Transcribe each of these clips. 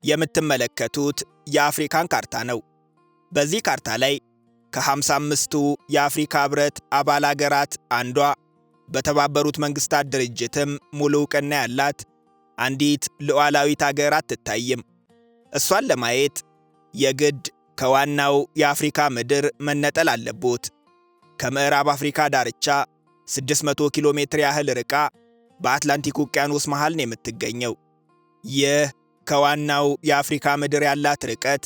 የምትመለከቱት የአፍሪካን ካርታ ነው። በዚህ ካርታ ላይ ከ55ቱ የአፍሪካ ህብረት አባል አገራት አንዷ በተባበሩት መንግስታት ድርጅትም ሙሉ ዕውቅና ያላት አንዲት ሉዓላዊት አገር አትታይም። እሷን ለማየት የግድ ከዋናው የአፍሪካ ምድር መነጠል አለቦት። ከምዕራብ አፍሪካ ዳርቻ 600 ኪሎ ሜትር ያህል ርቃ በአትላንቲክ ውቅያኖስ መሃል ነው የምትገኘው። ይህ ከዋናው የአፍሪካ ምድር ያላት ርቀት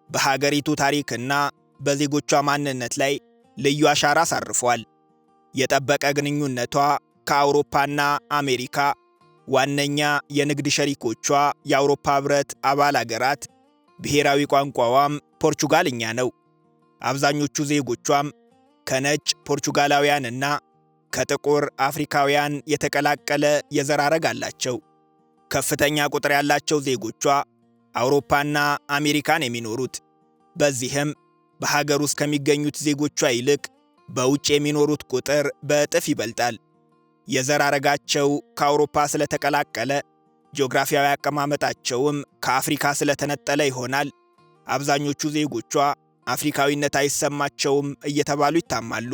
በሀገሪቱ ታሪክና በዜጎቿ ማንነት ላይ ልዩ አሻራ አሳርፏል። የጠበቀ ግንኙነቷ ከአውሮፓና አሜሪካ፣ ዋነኛ የንግድ ሸሪኮቿ የአውሮፓ ህብረት አባል አገራት፣ ብሔራዊ ቋንቋዋም ፖርቹጋልኛ ነው። አብዛኞቹ ዜጎቿም ከነጭ ፖርቹጋላውያንና ከጥቁር አፍሪካውያን የተቀላቀለ የዘር ሐረግ አላቸው። ከፍተኛ ቁጥር ያላቸው ዜጎቿ አውሮፓና አሜሪካን የሚኖሩት። በዚህም በሀገር ውስጥ ከሚገኙት ዜጎቿ ይልቅ በውጭ የሚኖሩት ቁጥር በእጥፍ ይበልጣል። የዘር ሐረጋቸው ከአውሮፓ ስለተቀላቀለ ጂኦግራፊያዊ አቀማመጣቸውም ከአፍሪካ ስለተነጠለ ይሆናል አብዛኞቹ ዜጎቿ አፍሪካዊነት አይሰማቸውም እየተባሉ ይታማሉ።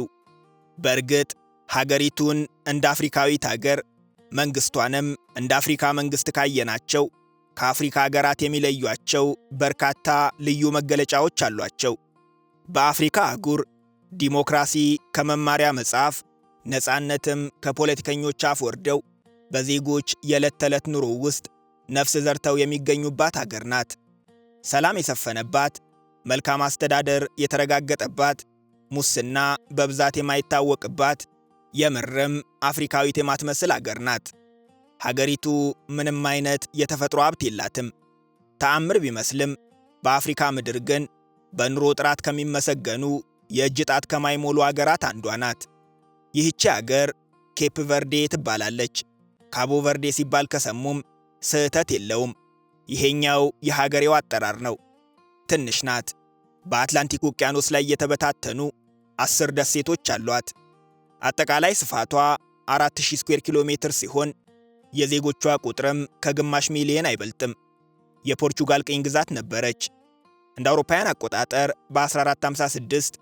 በእርግጥ ሀገሪቱን እንደ አፍሪካዊት ሀገር፣ መንግስቷንም እንደ አፍሪካ መንግስት ካየናቸው ከአፍሪካ ሀገራት የሚለዩአቸው በርካታ ልዩ መገለጫዎች አሏቸው። በአፍሪካ አህጉር ዲሞክራሲ ከመማሪያ መጽሐፍ፣ ነፃነትም ከፖለቲከኞች አፍ ወርደው በዜጎች የዕለት ተዕለት ኑሮ ውስጥ ነፍስ ዘርተው የሚገኙባት ሀገር ናት። ሰላም የሰፈነባት፣ መልካም አስተዳደር የተረጋገጠባት፣ ሙስና በብዛት የማይታወቅባት፣ የምርም አፍሪካዊት የማትመስል አገር ናት። ሀገሪቱ ምንም አይነት የተፈጥሮ ሀብት የላትም። ተአምር ቢመስልም በአፍሪካ ምድር ግን በኑሮ ጥራት ከሚመሰገኑ የእጅ ጣት ከማይሞሉ አገራት አንዷ ናት። ይህች አገር ኬፕ ቨርዴ ትባላለች። ካቦ ቨርዴ ሲባል ከሰሙም ስህተት የለውም። ይሄኛው የሀገሬው አጠራር ነው። ትንሽ ናት። በአትላንቲክ ውቅያኖስ ላይ የተበታተኑ 10 ደሴቶች አሏት። አጠቃላይ ስፋቷ 4000 ስኩዌር ኪሎ ሜትር ሲሆን የዜጎቿ ቁጥርም ከግማሽ ሚሊዮን አይበልጥም። የፖርቹጋል ቅኝ ግዛት ነበረች። እንደ አውሮፓውያን አቆጣጠር በ1456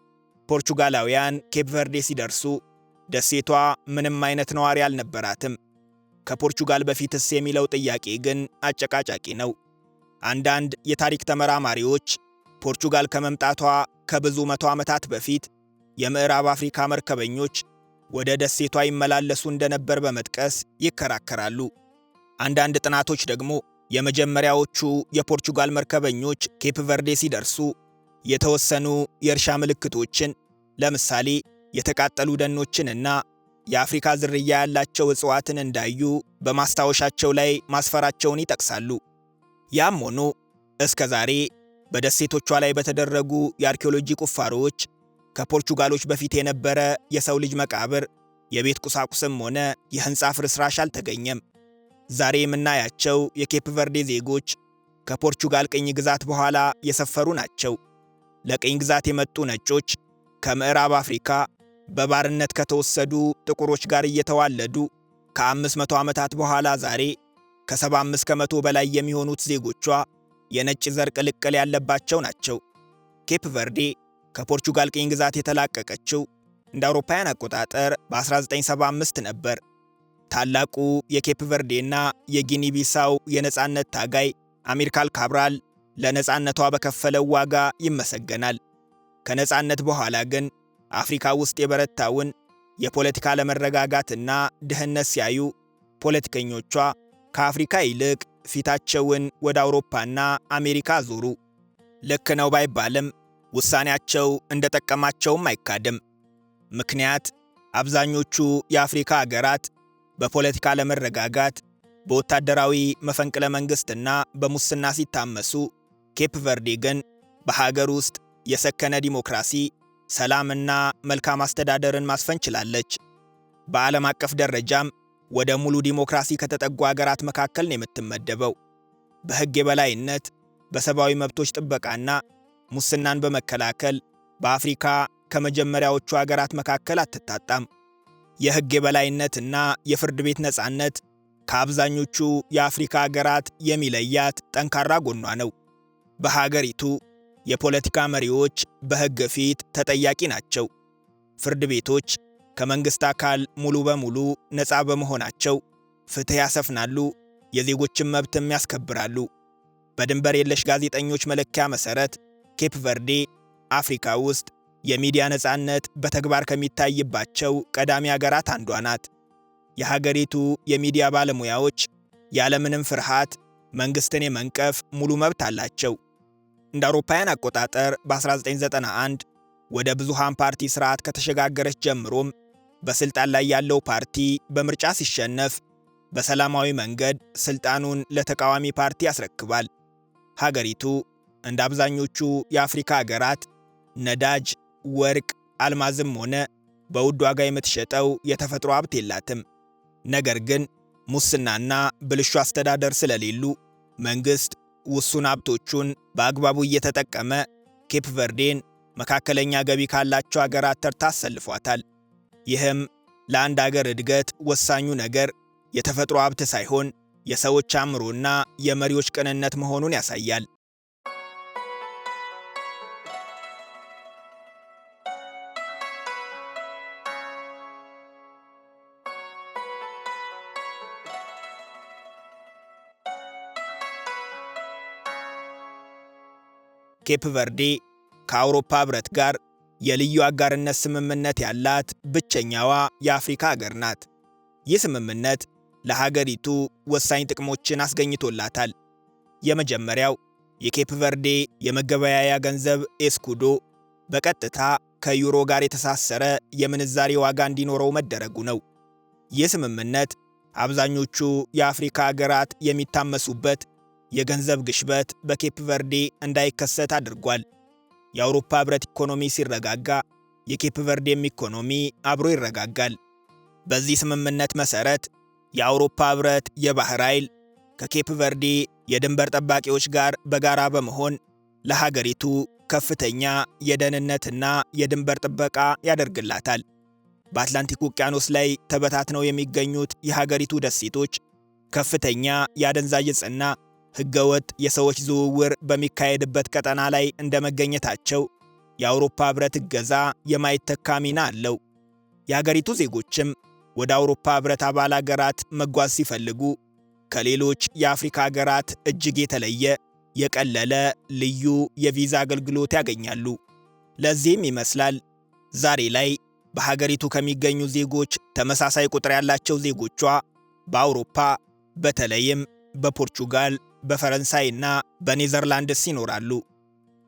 ፖርቹጋላውያን ኬፕ ቨርዴ ሲደርሱ ደሴቷ ምንም አይነት ነዋሪ አልነበራትም። ከፖርቹጋል በፊትስ የሚለው ጥያቄ ግን አጨቃጫቂ ነው። አንዳንድ የታሪክ ተመራማሪዎች ፖርቹጋል ከመምጣቷ ከብዙ መቶ ዓመታት በፊት የምዕራብ አፍሪካ መርከበኞች ወደ ደሴቷ ይመላለሱ እንደነበር በመጥቀስ ይከራከራሉ። አንዳንድ ጥናቶች ደግሞ የመጀመሪያዎቹ የፖርቹጋል መርከበኞች ኬፕ ቨርዴ ሲደርሱ የተወሰኑ የእርሻ ምልክቶችን፣ ለምሳሌ የተቃጠሉ ደኖችንና የአፍሪካ ዝርያ ያላቸው እጽዋትን እንዳዩ በማስታወሻቸው ላይ ማስፈራቸውን ይጠቅሳሉ። ያም ሆኖ እስከ ዛሬ በደሴቶቿ ላይ በተደረጉ የአርኪኦሎጂ ቁፋሮዎች ከፖርቹጋሎች በፊት የነበረ የሰው ልጅ መቃብር፣ የቤት ቁሳቁስም ሆነ የሕንፃ ፍርስራሽ አልተገኘም። ዛሬ የምናያቸው የኬፕ ቨርዴ ዜጎች ከፖርቹጋል ቅኝ ግዛት በኋላ የሰፈሩ ናቸው። ለቅኝ ግዛት የመጡ ነጮች ከምዕራብ አፍሪካ በባርነት ከተወሰዱ ጥቁሮች ጋር እየተዋለዱ ከ500 ዓመታት በኋላ ዛሬ ከ75 ከመቶ በላይ የሚሆኑት ዜጎቿ የነጭ ዘር ቅልቅል ያለባቸው ናቸው። ኬፕ ቨርዴ ከፖርቹጋል ቅኝ ግዛት የተላቀቀችው እንደ አውሮፓውያን አቆጣጠር በ1975 ነበር። ታላቁ የኬፕ ቨርዴና የጊኒ ቢሳው የነፃነት ታጋይ አሚልካር ካብራል ለነፃነቷ በከፈለው ዋጋ ይመሰገናል። ከነፃነት በኋላ ግን አፍሪካ ውስጥ የበረታውን የፖለቲካ አለመረጋጋትና ድህነት ሲያዩ ፖለቲከኞቿ ከአፍሪካ ይልቅ ፊታቸውን ወደ አውሮፓና አሜሪካ ዞሩ። ልክ ነው ባይባልም ውሳኔያቸው እንደጠቀማቸውም አይካድም። ምክንያት አብዛኞቹ የአፍሪካ አገራት በፖለቲካ አለመረጋጋት፣ በወታደራዊ መፈንቅለ መንግስትና በሙስና ሲታመሱ፣ ኬፕ ቨርዴ ግን በሀገር ውስጥ የሰከነ ዲሞክራሲ፣ ሰላምና መልካም አስተዳደርን ማስፈን ችላለች። በዓለም አቀፍ ደረጃም ወደ ሙሉ ዲሞክራሲ ከተጠጉ አገራት መካከል ነው የምትመደበው። በሕግ የበላይነት፣ በሰብአዊ መብቶች ጥበቃና ሙስናን በመከላከል በአፍሪካ ከመጀመሪያዎቹ አገራት መካከል አትታጣም። የሕግ የበላይነትና የፍርድ ቤት ነፃነት ከአብዛኞቹ የአፍሪካ ሀገራት የሚለያት ጠንካራ ጎኗ ነው። በሀገሪቱ የፖለቲካ መሪዎች በሕግ ፊት ተጠያቂ ናቸው። ፍርድ ቤቶች ከመንግሥት አካል ሙሉ በሙሉ ነፃ በመሆናቸው ፍትሕ ያሰፍናሉ፣ የዜጎችን መብትም ያስከብራሉ። በድንበር የለሽ ጋዜጠኞች መለኪያ መሠረት ኬፕ ቨርዴ አፍሪካ ውስጥ የሚዲያ ነፃነት በተግባር ከሚታይባቸው ቀዳሚ አገራት አንዷ ናት። የሀገሪቱ የሚዲያ ባለሙያዎች ያለምንም ፍርሃት መንግሥትን የመንቀፍ ሙሉ መብት አላቸው። እንደ አውሮፓውያን አቆጣጠር በ1991 ወደ ብዙሃን ፓርቲ ሥርዓት ከተሸጋገረች ጀምሮም በሥልጣን ላይ ያለው ፓርቲ በምርጫ ሲሸነፍ በሰላማዊ መንገድ ሥልጣኑን ለተቃዋሚ ፓርቲ ያስረክባል። ሀገሪቱ እንደ አብዛኞቹ የአፍሪካ አገራት ነዳጅ፣ ወርቅ፣ አልማዝም ሆነ በውድ ዋጋ የምትሸጠው የተፈጥሮ ሀብት የላትም። ነገር ግን ሙስናና ብልሹ አስተዳደር ስለሌሉ መንግሥት ውሱን ሀብቶቹን በአግባቡ እየተጠቀመ ኬፕ ቨርዴን መካከለኛ ገቢ ካላቸው አገራት ተርታ አሰልፏታል። ይህም ለአንድ አገር እድገት ወሳኙ ነገር የተፈጥሮ ሀብት ሳይሆን የሰዎች አእምሮና የመሪዎች ቅንነት መሆኑን ያሳያል። ኬፕ ቨርዴ ከአውሮፓ ኅብረት ጋር የልዩ አጋርነት ስምምነት ያላት ብቸኛዋ የአፍሪካ አገር ናት። ይህ ስምምነት ለሀገሪቱ ወሳኝ ጥቅሞችን አስገኝቶላታል። የመጀመሪያው የኬፕ ቨርዴ የመገበያያ ገንዘብ ኤስኩዶ በቀጥታ ከዩሮ ጋር የተሳሰረ የምንዛሬ ዋጋ እንዲኖረው መደረጉ ነው። ይህ ስምምነት አብዛኞቹ የአፍሪካ አገራት የሚታመሱበት የገንዘብ ግሽበት በኬፕ ቨርዴ እንዳይከሰት አድርጓል። የአውሮፓ ኅብረት ኢኮኖሚ ሲረጋጋ የኬፕ ቨርዴም ኢኮኖሚ አብሮ ይረጋጋል። በዚህ ስምምነት መሠረት የአውሮፓ ኅብረት የባሕር ኃይል ከኬፕ ቨርዴ የድንበር ጠባቂዎች ጋር በጋራ በመሆን ለሀገሪቱ ከፍተኛ የደህንነትና የድንበር ጥበቃ ያደርግላታል። በአትላንቲክ ውቅያኖስ ላይ ተበታትነው የሚገኙት የሀገሪቱ ደሴቶች ከፍተኛ የአደንዛዥ ዕፅና ሕገወጥ የሰዎች ዝውውር በሚካሄድበት ቀጠና ላይ እንደመገኘታቸው የአውሮፓ ኅብረት እገዛ የማይተካ ሚና አለው። የሀገሪቱ ዜጎችም ወደ አውሮፓ ኅብረት አባል አገራት መጓዝ ሲፈልጉ ከሌሎች የአፍሪካ አገራት እጅግ የተለየ የቀለለ ልዩ የቪዛ አገልግሎት ያገኛሉ። ለዚህም ይመስላል ዛሬ ላይ በሀገሪቱ ከሚገኙ ዜጎች ተመሳሳይ ቁጥር ያላቸው ዜጎቿ በአውሮፓ በተለይም በፖርቹጋል፣ በፈረንሳይና በኔዘርላንድስ ይኖራሉ።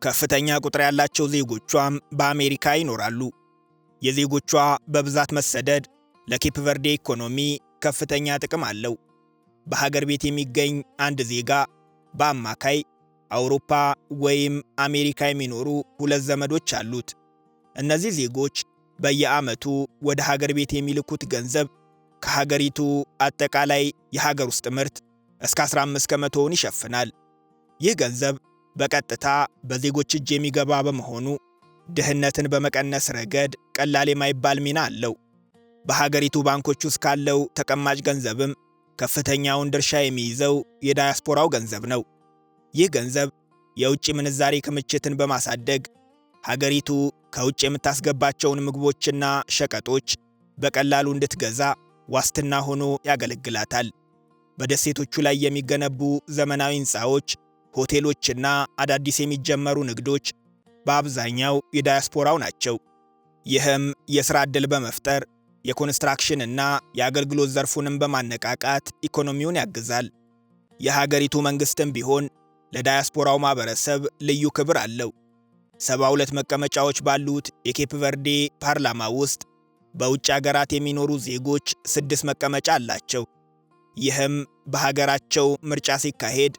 ከፍተኛ ቁጥር ያላቸው ዜጎቿም በአሜሪካ ይኖራሉ። የዜጎቿ በብዛት መሰደድ ለኬፕ ቨርዴ ኢኮኖሚ ከፍተኛ ጥቅም አለው። በሀገር ቤት የሚገኝ አንድ ዜጋ በአማካይ አውሮፓ ወይም አሜሪካ የሚኖሩ 2 ዘመዶች አሉት። እነዚህ ዜጎች በየዓመቱ ወደ ሀገር ቤት የሚልኩት ገንዘብ ከሀገሪቱ አጠቃላይ የሀገር ውስጥ ምርት እስከ 15 ከመቶውን ይሸፍናል። ይህ ገንዘብ በቀጥታ በዜጎች እጅ የሚገባ በመሆኑ ድህነትን በመቀነስ ረገድ ቀላል የማይባል ሚና አለው። በሀገሪቱ ባንኮች ውስጥ ካለው ተቀማጭ ገንዘብም ከፍተኛውን ድርሻ የሚይዘው የዳያስፖራው ገንዘብ ነው። ይህ ገንዘብ የውጭ ምንዛሪ ክምችትን በማሳደግ ሀገሪቱ ከውጭ የምታስገባቸውን ምግቦችና ሸቀጦች በቀላሉ እንድትገዛ ዋስትና ሆኖ ያገለግላታል። በደሴቶቹ ላይ የሚገነቡ ዘመናዊ ሕንፃዎች፣ ሆቴሎችና አዳዲስ የሚጀመሩ ንግዶች በአብዛኛው የዳያስፖራው ናቸው። ይህም የሥራ ዕድል በመፍጠር የኮንስትራክሽንና የአገልግሎት ዘርፉንም በማነቃቃት ኢኮኖሚውን ያግዛል። የሀገሪቱ መንግሥትም ቢሆን ለዳያስፖራው ማኅበረሰብ ልዩ ክብር አለው። 72 መቀመጫዎች ባሉት የኬፕ ቨርዴ ፓርላማ ውስጥ በውጭ አገራት የሚኖሩ ዜጎች 6 መቀመጫ አላቸው። ይህም በሀገራቸው ምርጫ ሲካሄድ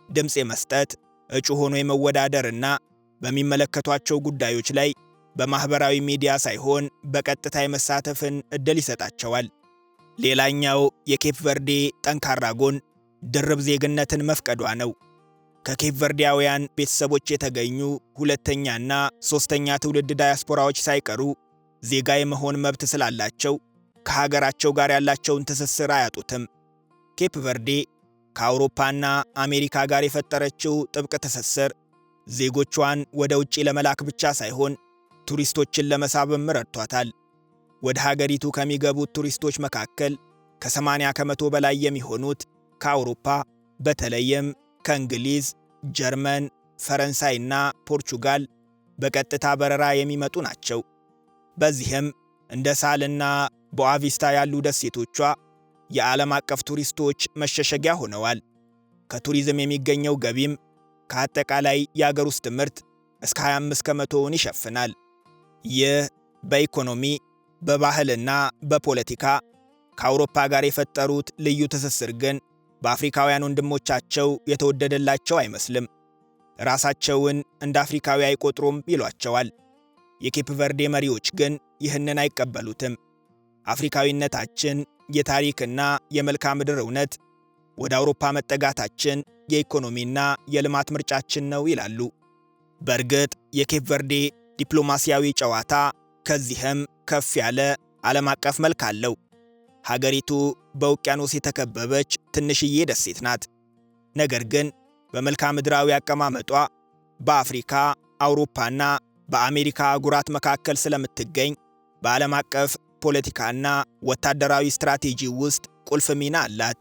ድምፅ የመስጠት፣ እጩ ሆኖ የመወዳደርና በሚመለከቷቸው ጉዳዮች ላይ በማኅበራዊ ሚዲያ ሳይሆን በቀጥታ የመሳተፍን ዕድል ይሰጣቸዋል። ሌላኛው የኬፕ ቨርዴ ጠንካራ ጎን ድርብ ዜግነትን መፍቀዷ ነው። ከኬፕ ቨርዴያውያን ቤተሰቦች የተገኙ 2ኛና 3ኛ ትውልድ ዳያስፖራዎች ሳይቀሩ ዜጋ የመሆን መብት ስላላቸው ከሀገራቸው ጋር ያላቸውን ትስስር አያጡትም። ኬፕ ቨርዴ ከአውሮፓና አሜሪካ ጋር የፈጠረችው ጥብቅ ትስስር ዜጎቿን ወደ ውጪ ለመላክ ብቻ ሳይሆን ቱሪስቶችን ለመሳብም ረድቷታል። ወደ ሀገሪቱ ከሚገቡት ቱሪስቶች መካከል ከ80 ከመቶ በላይ የሚሆኑት ከአውሮፓ በተለይም ከእንግሊዝ፣ ጀርመን፣ ፈረንሳይና ፖርቹጋል በቀጥታ በረራ የሚመጡ ናቸው። በዚህም እንደ ሳልና ቦአቪስታ ያሉ ደሴቶቿ የዓለም አቀፍ ቱሪስቶች መሸሸጊያ ሆነዋል። ከቱሪዝም የሚገኘው ገቢም ከአጠቃላይ የአገር ውስጥ ምርት እስከ 25 ከመቶውን ይሸፍናል። ይህ በኢኮኖሚ በባህልና በፖለቲካ ከአውሮፓ ጋር የፈጠሩት ልዩ ትስስር ግን በአፍሪካውያን ወንድሞቻቸው የተወደደላቸው አይመስልም። ራሳቸውን እንደ አፍሪካዊ አይቆጥሩም ይሏቸዋል። የኬፕ ቨርዴ መሪዎች ግን ይህንን አይቀበሉትም። አፍሪካዊነታችን የታሪክና የመልክዓ ምድር እውነት፣ ወደ አውሮፓ መጠጋታችን የኢኮኖሚና የልማት ምርጫችን ነው ይላሉ። በእርግጥ የኬፕ ቨርዴ ዲፕሎማሲያዊ ጨዋታ ከዚህም ከፍ ያለ ዓለም አቀፍ መልክ አለው። ሀገሪቱ በውቅያኖስ የተከበበች ትንሽዬ ደሴት ናት። ነገር ግን በመልክዓ ምድራዊ አቀማመጧ በአፍሪካ፣ አውሮፓና በአሜሪካ አህጉራት መካከል ስለምትገኝ በዓለም አቀፍ ፖለቲካና ወታደራዊ ስትራቴጂ ውስጥ ቁልፍ ሚና አላት።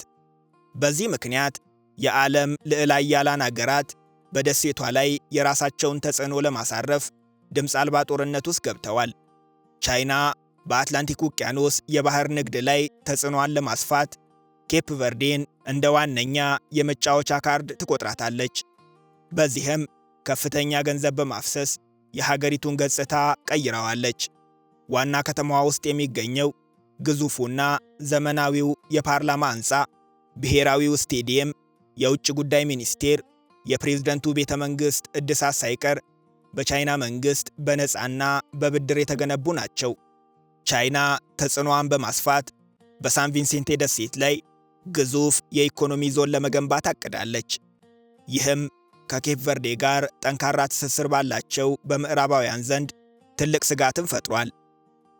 በዚህ ምክንያት የዓለም ልዕለ ኃያላን አገራት በደሴቷ ላይ የራሳቸውን ተጽዕኖ ለማሳረፍ ድምፅ አልባ ጦርነት ውስጥ ገብተዋል። ቻይና በአትላንቲክ ውቅያኖስ የባህር ንግድ ላይ ተጽዕኖዋን ለማስፋት ኬፕ ቨርዴን እንደ ዋነኛ የመጫወቻ ካርድ ትቆጥራታለች። በዚህም ከፍተኛ ገንዘብ በማፍሰስ የሀገሪቱን ገጽታ ቀይረዋለች። ዋና ከተማዋ ውስጥ የሚገኘው ግዙፉና ዘመናዊው የፓርላማ ሕንፃ፣ ብሔራዊው ስቴዲየም፣ የውጭ ጉዳይ ሚኒስቴር፣ የፕሬዝደንቱ ቤተ መንግሥት እድሳት ሳይቀር በቻይና መንግሥት በነፃና በብድር የተገነቡ ናቸው። ቻይና ተጽዕኖዋን በማስፋት በሳን ቪንሴንቴ ደሴት ላይ ግዙፍ የኢኮኖሚ ዞን ለመገንባት አቅዳለች። ይህም ከኬፕ ቨርዴ ጋር ጠንካራ ትስስር ባላቸው በምዕራባውያን ዘንድ ትልቅ ስጋትን ፈጥሯል።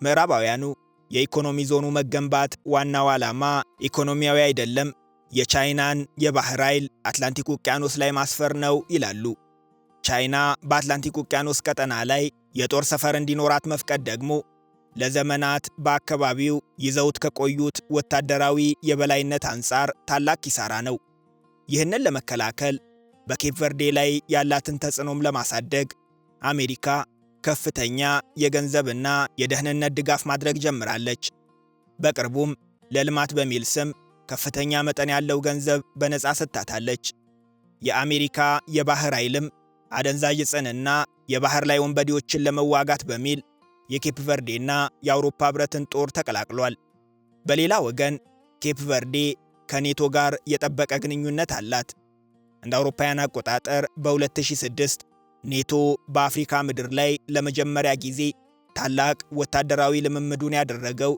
ምዕራባውያኑ የኢኮኖሚ ዞኑ መገንባት ዋናው ዓላማ ኢኮኖሚያዊ አይደለም፣ የቻይናን የባህር ኃይል አትላንቲክ ውቅያኖስ ላይ ማስፈር ነው ይላሉ። ቻይና በአትላንቲክ ውቅያኖስ ቀጠና ላይ የጦር ሰፈር እንዲኖራት መፍቀድ ደግሞ ለዘመናት በአካባቢው ይዘውት ከቆዩት ወታደራዊ የበላይነት አንጻር ታላቅ ኪሳራ ነው። ይህንን ለመከላከል በኬፕ ቨርዴ ላይ ያላትን ተጽዕኖም ለማሳደግ አሜሪካ ከፍተኛ የገንዘብና የደህንነት ድጋፍ ማድረግ ጀምራለች። በቅርቡም ለልማት በሚል ስም ከፍተኛ መጠን ያለው ገንዘብ በነፃ ሰጥታታለች። የአሜሪካ የባህር ኃይልም አደንዛዥ ዕፅንና የባህር ላይ ወንበዴዎችን ለመዋጋት በሚል የኬፕ ቨርዴና የአውሮፓ ህብረትን ጦር ተቀላቅሏል። በሌላ ወገን ኬፕ ቨርዴ ከኔቶ ጋር የጠበቀ ግንኙነት አላት። እንደ አውሮፓውያን አቆጣጠር በ2006 ኔቶ በአፍሪካ ምድር ላይ ለመጀመሪያ ጊዜ ታላቅ ወታደራዊ ልምምዱን ያደረገው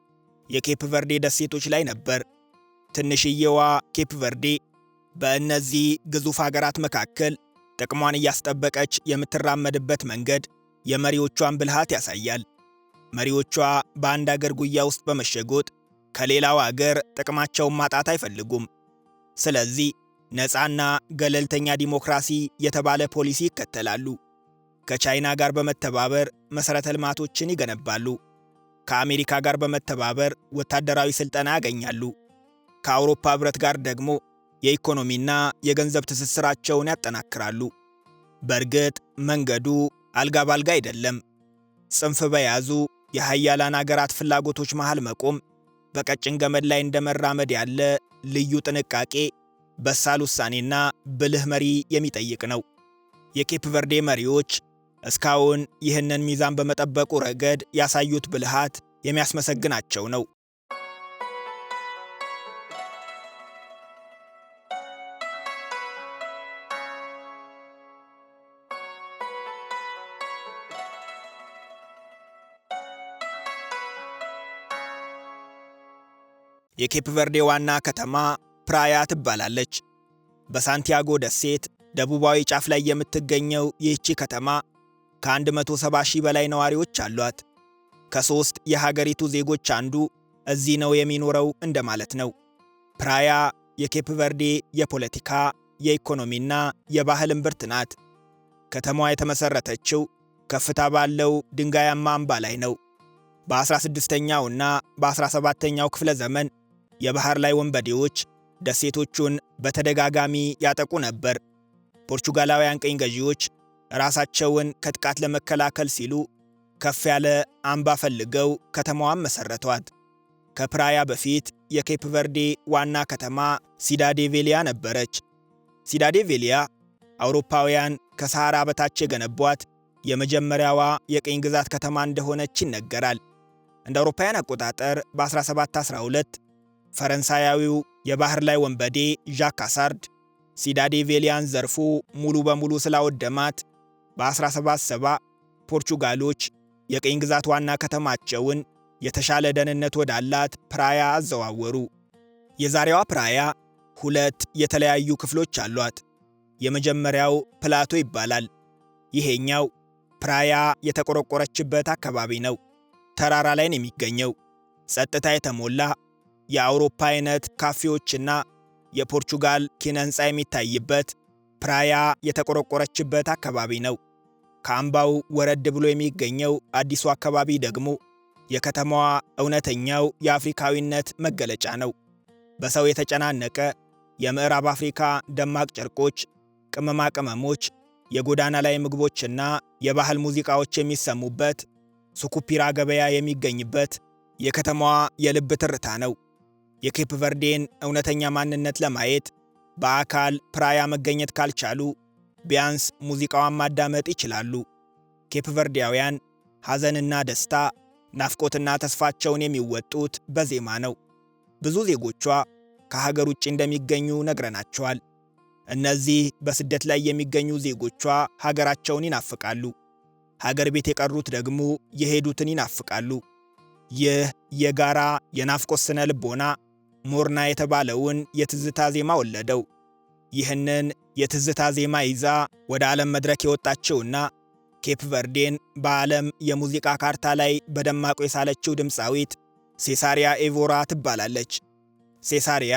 የኬፕ ቨርዴ ደሴቶች ላይ ነበር። ትንሽዬዋ ኬፕ ቨርዴ በእነዚህ ግዙፍ ሀገራት መካከል ጥቅሟን እያስጠበቀች የምትራመድበት መንገድ የመሪዎቿን ብልሃት ያሳያል። መሪዎቿ በአንድ አገር ጉያ ውስጥ በመሸጎጥ ከሌላው አገር ጥቅማቸውን ማጣት አይፈልጉም። ስለዚህ ነፃና ገለልተኛ ዲሞክራሲ የተባለ ፖሊሲ ይከተላሉ። ከቻይና ጋር በመተባበር መሠረተ ልማቶችን ይገነባሉ። ከአሜሪካ ጋር በመተባበር ወታደራዊ ሥልጠና ያገኛሉ። ከአውሮፓ ህብረት ጋር ደግሞ የኢኮኖሚና የገንዘብ ትስስራቸውን ያጠናክራሉ። በእርግጥ መንገዱ አልጋ ባልጋ አይደለም። ጽንፍ በያዙ የሀያላን አገራት ፍላጎቶች መሃል መቆም በቀጭን ገመድ ላይ እንደመራመድ ያለ ልዩ ጥንቃቄ፣ በሳል ውሳኔና ብልህ መሪ የሚጠይቅ ነው። የኬፕ ቨርዴ መሪዎች እስካሁን ይህንን ሚዛን በመጠበቁ ረገድ ያሳዩት ብልሃት የሚያስመሰግናቸው ነው። የኬፕ ቨርዴ ዋና ከተማ ፕራያ ትባላለች። በሳንቲያጎ ደሴት ደቡባዊ ጫፍ ላይ የምትገኘው ይህቺ ከተማ ከ170 ሺህ በላይ ነዋሪዎች አሏት። ከ3 የሀገሪቱ ዜጎች አንዱ እዚህ ነው የሚኖረው እንደማለት ነው። ፕራያ የኬፕ ቨርዴ የፖለቲካ፣ የኢኮኖሚና የባህል እምብርት ናት። ከተማዋ የተመሠረተችው ከፍታ ባለው ድንጋያማ አምባ ላይ ነው። በ16ኛውና በ17ኛው ክፍለ ዘመን የባህር ላይ ወንበዴዎች ደሴቶቹን በተደጋጋሚ ያጠቁ ነበር። ፖርቹጋላውያን ቅኝ ገዢዎች ራሳቸውን ከጥቃት ለመከላከል ሲሉ ከፍ ያለ አምባ ፈልገው ከተማዋን መሠረቷት። ከፕራያ በፊት የኬፕ ቨርዴ ዋና ከተማ ሲዳዴ ቬሊያ ነበረች። ሲዳዴ ቬሊያ አውሮፓውያን ከሰሃራ በታች የገነቧት የመጀመሪያዋ የቅኝ ግዛት ከተማ እንደሆነች ይነገራል። እንደ አውሮፓውያን አቆጣጠር በ1712 ፈረንሳያዊው የባህር ላይ ወንበዴ ዣክ ካሳርድ ሲዳዴ ቬሊያን ዘርፎ ሙሉ በሙሉ ስላወደማት በ1770 ፖርቹጋሎች የቅኝ ግዛት ዋና ከተማቸውን የተሻለ ደህንነት ወዳላት ፕራያ አዘዋወሩ። የዛሬዋ ፕራያ ሁለት የተለያዩ ክፍሎች አሏት። የመጀመሪያው ፕላቶ ይባላል። ይሄኛው ፕራያ የተቆረቆረችበት አካባቢ ነው። ተራራ ላይ ነው የሚገኘው። ጸጥታ የተሞላ የአውሮፓ አይነት ካፌዎችና የፖርቹጋል ኪነ ሕንፃ የሚታይበት ፕራያ የተቆረቆረችበት አካባቢ ነው። ከአምባው ወረድ ብሎ የሚገኘው አዲሱ አካባቢ ደግሞ የከተማዋ እውነተኛው የአፍሪካዊነት መገለጫ ነው። በሰው የተጨናነቀ የምዕራብ አፍሪካ ደማቅ ጨርቆች፣ ቅመማ ቅመሞች፣ የጎዳና ላይ ምግቦችና የባህል ሙዚቃዎች የሚሰሙበት ሱኩፒራ ገበያ የሚገኝበት የከተማዋ የልብ ትርታ ነው። የኬፕ ቨርዴን እውነተኛ ማንነት ለማየት በአካል ፕራያ መገኘት ካልቻሉ ቢያንስ ሙዚቃዋን ማዳመጥ ይችላሉ። ኬፕ ቨርዴያውያን ሐዘንና ደስታ፣ ናፍቆትና ተስፋቸውን የሚወጡት በዜማ ነው። ብዙ ዜጎቿ ከሀገር ውጭ እንደሚገኙ ነግረናቸዋል። እነዚህ በስደት ላይ የሚገኙ ዜጎቿ ሀገራቸውን ይናፍቃሉ። ሀገር ቤት የቀሩት ደግሞ የሄዱትን ይናፍቃሉ። ይህ የጋራ የናፍቆት ስነ ልቦና ሞርና የተባለውን የትዝታ ዜማ ወለደው። ይህንን የትዝታ ዜማ ይዛ ወደ ዓለም መድረክ የወጣችውና ኬፕ ቨርዴን በዓለም የሙዚቃ ካርታ ላይ በደማቁ የሳለችው ድምፃዊት ሴሳሪያ ኤቮራ ትባላለች። ሴሳሪያ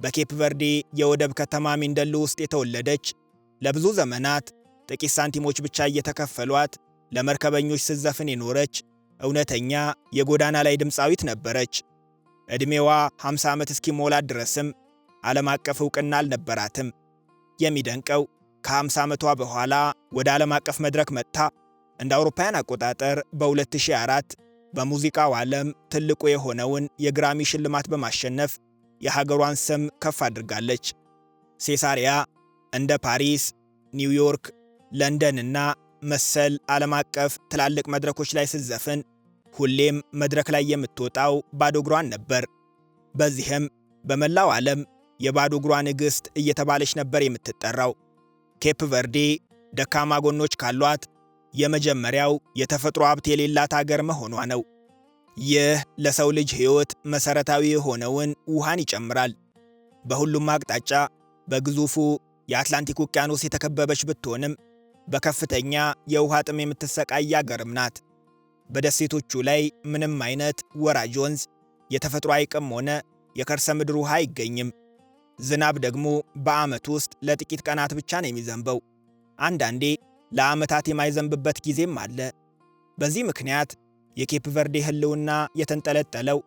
በኬፕ ቨርዴ የወደብ ከተማ ሚንደሎ ውስጥ የተወለደች፣ ለብዙ ዘመናት ጥቂት ሳንቲሞች ብቻ እየተከፈሏት ለመርከበኞች ስትዘፍን የኖረች እውነተኛ የጎዳና ላይ ድምፃዊት ነበረች። ዕድሜዋ 50 ዓመት እስኪሞላት ድረስም ዓለም አቀፍ ዕውቅና አልነበራትም። የሚደንቀው ከ50 ዓመቷ በኋላ ወደ ዓለም አቀፍ መድረክ መጥታ እንደ አውሮፓውያን አቆጣጠር በ2004 በሙዚቃው ዓለም ትልቁ የሆነውን የግራሚ ሽልማት በማሸነፍ የሀገሯን ስም ከፍ አድርጋለች። ሴሳሪያ እንደ ፓሪስ፣ ኒውዮርክ፣ ለንደንና መሰል ዓለም አቀፍ ትላልቅ መድረኮች ላይ ስትዘፍን ሁሌም መድረክ ላይ የምትወጣው ባዶ እግሯን ነበር። በዚህም በመላው ዓለም የባዶ እግሯ ንግሥት እየተባለች ነበር የምትጠራው። ኬፕ ቨርዴ ደካማ ጎኖች ካሏት የመጀመሪያው የተፈጥሮ ሀብት የሌላት አገር መሆኗ ነው። ይህ ለሰው ልጅ ሕይወት መሠረታዊ የሆነውን ውሃን ይጨምራል። በሁሉም አቅጣጫ በግዙፉ የአትላንቲክ ውቅያኖስ የተከበበች ብትሆንም በከፍተኛ የውሃ ጥም የምትሰቃይ አገርም ናት። በደሴቶቹ ላይ ምንም አይነት ወራጅ ወንዝ፣ የተፈጥሮ ሐይቅም ሆነ የከርሰ ምድር ውሃ አይገኝም። ዝናብ ደግሞ በዓመት ውስጥ ለጥቂት ቀናት ብቻ ነው የሚዘንበው። አንዳንዴ ለዓመታት የማይዘንብበት ጊዜም አለ። በዚህ ምክንያት የኬፕ ቨርዴ ሕልውና የተንጠለጠለው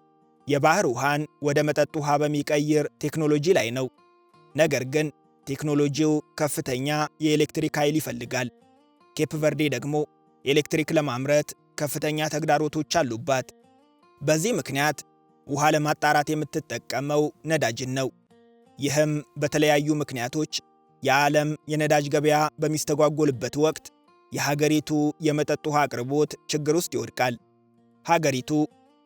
የባህር ውሃን ወደ መጠጥ ውሃ በሚቀይር ቴክኖሎጂ ላይ ነው። ነገር ግን ቴክኖሎጂው ከፍተኛ የኤሌክትሪክ ኃይል ይፈልጋል። ኬፕ ቨርዴ ደግሞ ኤሌክትሪክ ለማምረት ከፍተኛ ተግዳሮቶች አሉባት። በዚህ ምክንያት ውሃ ለማጣራት የምትጠቀመው ነዳጅን ነው። ይህም በተለያዩ ምክንያቶች የዓለም የነዳጅ ገበያ በሚስተጓጎልበት ወቅት የሀገሪቱ የመጠጥ ውሃ አቅርቦት ችግር ውስጥ ይወድቃል። ሀገሪቱ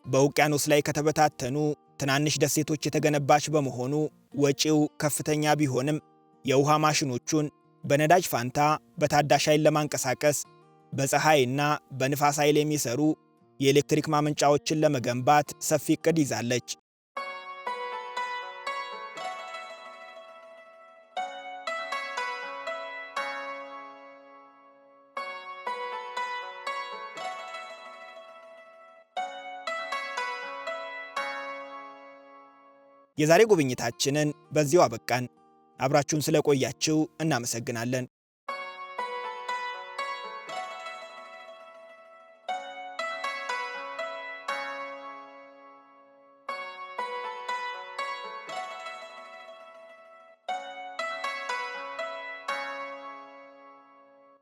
በውቅያኖስ ላይ ከተበታተኑ ትናንሽ ደሴቶች የተገነባች በመሆኑ ወጪው ከፍተኛ ቢሆንም የውሃ ማሽኖቹን በነዳጅ ፋንታ በታዳሽ ኃይል ለማንቀሳቀስ በፀሐይና በንፋስ ኃይል የሚሰሩ የኤሌክትሪክ ማመንጫዎችን ለመገንባት ሰፊ ዕቅድ ይዛለች። የዛሬ ጉብኝታችንን በዚሁ አበቃን። አብራችሁን ስለቆያችሁ እናመሰግናለን።